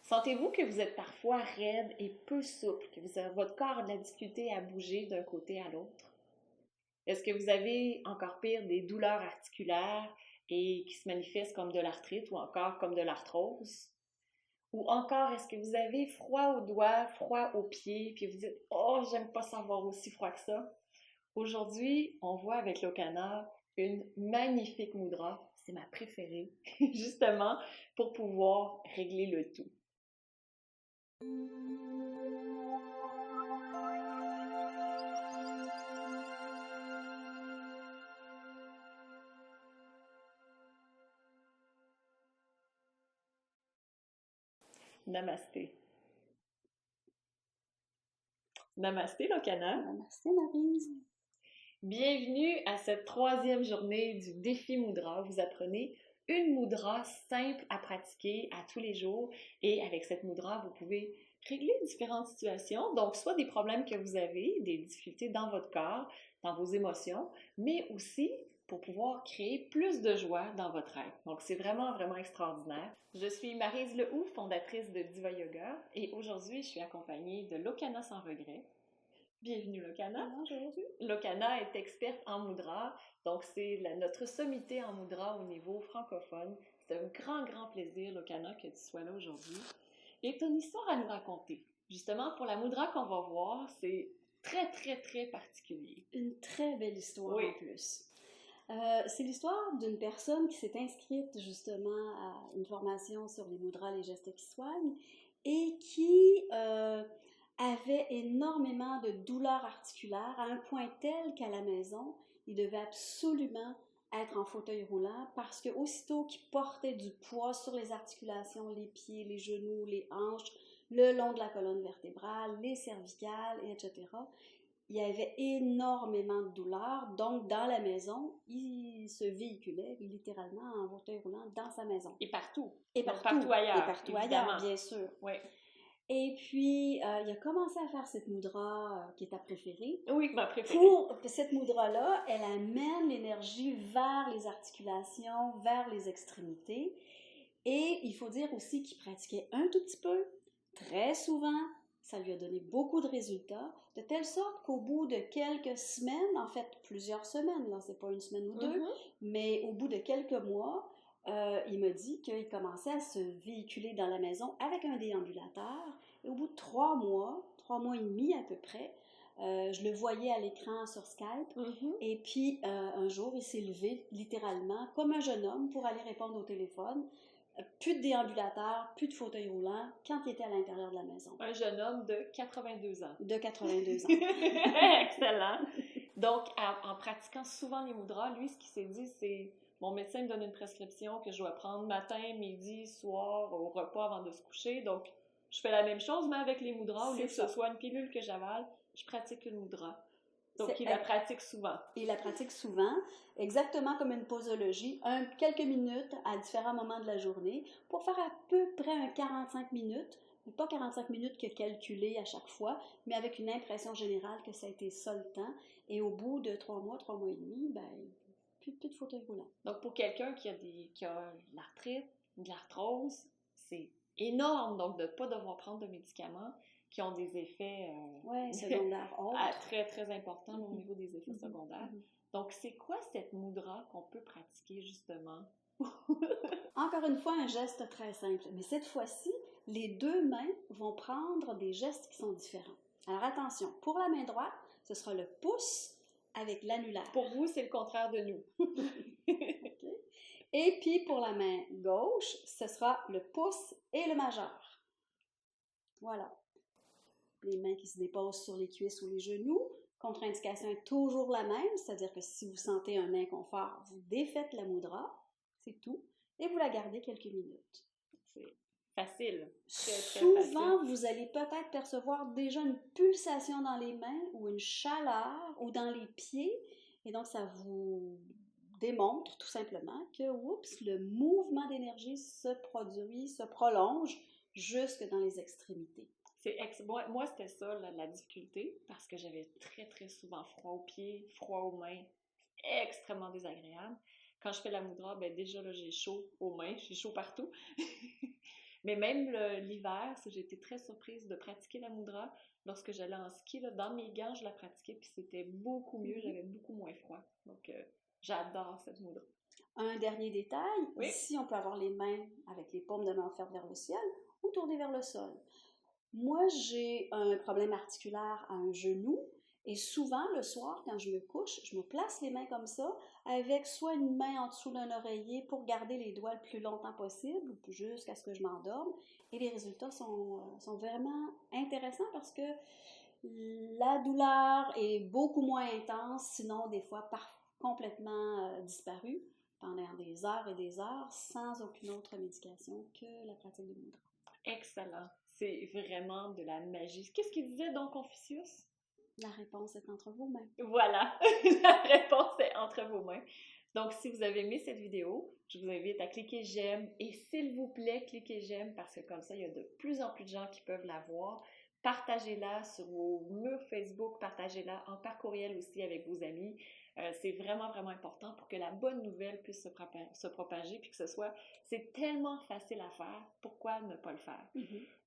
Sentez-vous que vous êtes parfois raide et peu souple, que votre corps a de la difficulté à bouger d'un côté à l'autre? Est-ce que vous avez, encore pire, des douleurs articulaires et qui se manifestent comme de l'arthrite ou encore comme de l'arthrose? Ou encore, est-ce que vous avez froid aux doigts, froid aux pieds, puis vous dites « Oh, j'aime pas savoir aussi froid que ça ». Aujourd'hui, on voit avec Lokana une magnifique mudra, c'est ma préférée, justement pour pouvoir régler le tout. Namasté. Namasté, Lokana. Namasté, Maryse. Bienvenue à cette 3e journée du défi Mudra. Vous apprenez une mudra simple à pratiquer à tous les jours. Et avec cette mudra, vous pouvez régler différentes situations. Donc, soit des problèmes que vous avez, des difficultés dans votre corps, dans vos émotions, mais aussi pour pouvoir créer plus de joie dans votre être. Donc, c'est vraiment, vraiment extraordinaire. Je suis Maryse Lehoux, fondatrice de Diva Yoga, et aujourd'hui, je suis accompagnée de Lokana Sans Regret. Bienvenue, Lokana. Bonjour. Lokana est experte en mudra, donc c'est notre sommité en mudra au niveau francophone. C'est un grand, grand plaisir, Lokana, que tu sois là aujourd'hui. Et tu as une histoire à nous raconter. Justement, pour la mudra qu'on va voir, c'est très, très, très particulier. Une très belle histoire Oui. en plus. C'est l'histoire d'une personne qui s'est inscrite justement à une formation sur les mudras, les gestes qui soignent, et qui avait énormément de douleurs articulaires à un point tel qu'à la maison, il devait absolument être en fauteuil roulant parce que aussitôt qu'il portait du poids sur les articulations, les pieds, les genoux, les hanches, le long de la colonne vertébrale, les cervicales, etc., il y avait énormément de douleurs. Donc, dans la maison, il se véhiculait littéralement en fauteuil roulant dans sa maison. Et partout. Et donc, partout ailleurs. Et partout ailleurs, bien sûr. Oui. Et puis, il a commencé à faire cette mudra qui est ta préférée. Oui, ma préférée. Pour cette mudra-là, elle amène l'énergie vers les articulations, vers les extrémités. Et il faut dire aussi qu'il pratiquait un tout petit peu, très souvent. Ça lui a donné beaucoup de résultats, de telle sorte qu'au bout de quelques semaines, en fait plusieurs semaines, là, c'est pas une semaine ou deux, mais au bout de quelques mois, il m'a dit qu'il commençait à se véhiculer dans la maison avec un déambulateur. Et au bout de 3 mois et demi à peu près, je le voyais à l'écran sur Skype. Et puis, un jour, il s'est levé littéralement comme un jeune homme pour aller répondre au téléphone. Plus de déambulateur, plus de fauteuil roulant, quand il était à l'intérieur de la maison. Un jeune homme de 82 ans. De 82 ans. Excellent. Donc, en pratiquant souvent les mudras, lui, ce qu'il s'est dit, c'est mon médecin me donne une prescription que je dois prendre matin, midi, soir, au repas avant de se coucher. Donc, je fais la même chose, mais avec les mudras, au lieu que ce soit une pilule que j'avale, je pratique une mudra. Donc, il la pratique souvent. Il la pratique souvent, exactement comme une posologie, quelques minutes à différents moments de la journée, pour faire à peu près 45 minutes, mais pas 45 minutes que calculé à chaque fois, mais avec une impression générale que ça a été ça le temps. Et au bout de 3 mois et demi, ben, plus de fauteuil roulant. Donc, pour quelqu'un qui a de l'arthrite, de l'arthrose, c'est énorme, donc de ne pas devoir prendre de médicaments qui ont des effets secondaires très, très importants au niveau des effets secondaires. Donc, c'est quoi cette mudra qu'on peut pratiquer, justement? Encore une fois, un geste très simple. Mais cette fois-ci, les 2 mains vont prendre des gestes qui sont différents. Alors, attention, pour la main droite, ce sera le pouce avec l'annulaire. Pour vous, c'est le contraire de nous. Okay. Et puis, pour la main gauche, ce sera le pouce et le majeur. Voilà. Les mains qui se déposent sur les cuisses ou les genoux. Contre-indication est toujours la même, c'est-à-dire que si vous sentez un inconfort, vous défaites la mudra, c'est tout, et vous la gardez quelques minutes. C'est facile. Très, très Souvent, facile. vous allez peut-être percevoir déjà une pulsation dans les mains ou une chaleur ou dans les pieds, et donc ça vous démontre tout simplement que, le mouvement d'énergie se produit, se prolonge jusque dans les extrémités. Moi, c'était ça, la difficulté, parce que j'avais très, très souvent froid aux pieds, froid aux mains, extrêmement désagréable. Quand je fais la mudra, ben déjà, là, j'ai chaud aux mains, j'ai chaud partout. Mais même l'hiver, j'ai été très surprise de pratiquer la mudra. Lorsque j'allais en ski, là, dans mes gants, je la pratiquais, puis c'était beaucoup mieux, j'avais beaucoup moins froid. Donc, j'adore cette mudra. Un dernier détail, Oui. ici, on peut avoir les mains avec les paumes de main offertes vers le ciel ou tournées vers le sol. Moi, j'ai un problème articulaire à un genou et souvent, le soir, quand je me couche, je me place les mains comme ça avec soit une main en dessous d'un oreiller pour garder les doigts le plus longtemps possible jusqu'à ce que je m'endorme. Et les résultats sont vraiment intéressants parce que la douleur est beaucoup moins intense, sinon des fois complètement disparue pendant des heures et des heures sans aucune autre médication que la pratique de mudra. Excellent. C'est vraiment de la magie. Qu'est-ce qu'il disait donc Confucius? La réponse est entre vos mains. Voilà, la réponse est entre vos mains. Donc, si vous avez aimé cette vidéo, je vous invite à cliquer j'aime et s'il vous plaît, cliquez j'aime parce que comme ça, il y a de plus en plus de gens qui peuvent la voir. Partagez-la sur vos murs Facebook, partagez-la par courriel aussi avec vos amis. C'est vraiment, vraiment important pour que la bonne nouvelle puisse se propager puis que c'est tellement facile à faire, pourquoi ne pas le faire?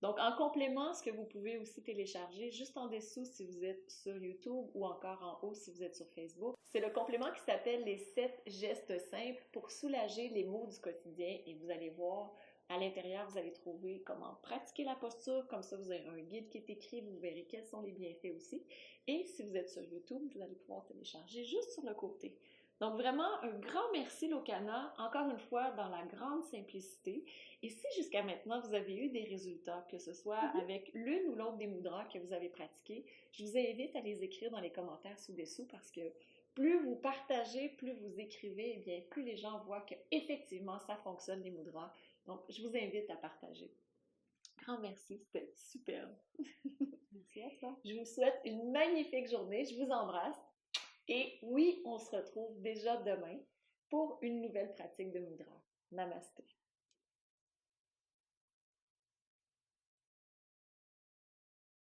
Donc, en complément, ce que vous pouvez aussi télécharger juste en dessous si vous êtes sur YouTube ou encore en haut si vous êtes sur Facebook, c'est le complément qui s'appelle les 7 gestes simples pour soulager les maux du quotidien et vous allez voir à l'intérieur, vous allez trouver comment pratiquer la posture, comme ça vous aurez un guide qui est écrit, vous verrez quels sont les bienfaits aussi. Et si vous êtes sur YouTube, vous allez pouvoir télécharger juste sur le côté. Donc vraiment, un grand merci Locana, encore une fois, dans la grande simplicité. Et si jusqu'à maintenant, vous avez eu des résultats, que ce soit avec l'une ou l'autre des mudras que vous avez pratiquées, je vous invite à les écrire dans les commentaires ci-dessous parce que plus vous partagez, plus vous écrivez, eh bien, plus les gens voient qu'effectivement, ça fonctionne les mudras. Donc, je vous invite à partager. Grand merci, c'était superbe. Merci à toi. Je vous souhaite une magnifique journée. Je vous embrasse. Et oui, on se retrouve déjà demain pour une nouvelle pratique de mudra. Namasté.